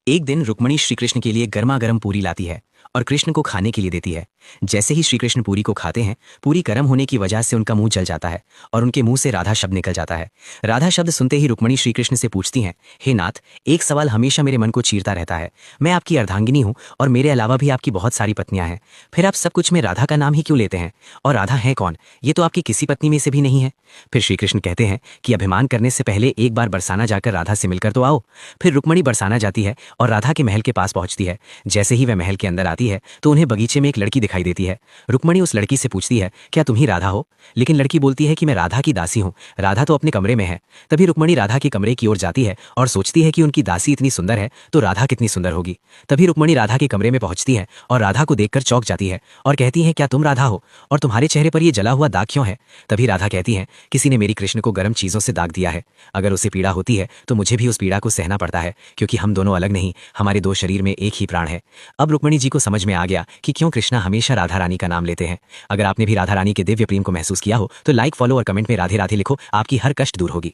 एक दिन रुक्मणी श्री कृष्ण के लिए गर्मा गर्म पूरी लाती है और कृष्ण को खाने के लिए देती है। जैसे ही श्री कृष्ण पूरी को खाते हैं, पूरी गर्म होने की वजह से उनका मुंह जल जाता है और उनके मुंह से राधा शब्द निकल जाता है। राधा शब्द सुनते ही रुक्मणी श्री कृष्ण से पूछती हैं, हे नाथ, एक सवाल हमेशा मेरे मन को चीरता रहता है। मैं आपकी अर्धांगिनी हूँ और मेरे अलावा भी आपकी बहुत सारी पत्नियां हैं, फिर आप सब कुछ में राधा का नाम ही क्यों लेते हैं? और राधा है कौन? ये तो आपकी किसी पत्नी में से भी नहीं है। फिर श्री कृष्ण कहते हैं कि अभिमान करने से पहले एक बार बरसाना जाकर राधा से मिलकर तो आओ। फिर रुक्मणी बरसाना जाती है और राधा के महल के पास पहुंचती है। जैसे ही वह महल के अंदर आती है तो उन्हें बगीचे में एक लड़की दिखाई देती है। रुक्मणी उस लड़की से पूछती है, क्या तुम ही राधा हो? लेकिन लड़की बोलती है कि मैं राधा की दासी हूँ, राधा तो अपने कमरे में है। तभी रुक्मणी राधा के कमरे की ओर जाती है और सोचती है कि उनकी दासी इतनी सुंदर है तो राधा कितनी सुंदर होगी। तभी रुक्मणी राधा के कमरे में पहुंचती है और राधा को देखकर चौंक जाती है और कहती है, क्या तुम राधा हो? और तुम्हारे चेहरे पर यह जला हुआ दाग क्यों है? तभी राधा कहती है, किसी ने मेरी कृष्ण को गर्म चीजों से दाग दिया है। अगर उसे पीड़ा होती है तो मुझे भी उस पीड़ा को सहना पड़ता है, क्योंकि हम दोनों अलग नहीं, हमारे दो शरीर में एक ही प्राण है। अब रुक्मणी जी को समझ में आ गया कि क्यों कृष्णा हमेशा राधा रानी का नाम लेते हैं। अगर आपने भी राधा रानी के दिव्य प्रेम को महसूस किया हो तो लाइक, फॉलो और कमेंट में राधे राधे लिखो, आपकी हर कष्ट दूर होगी।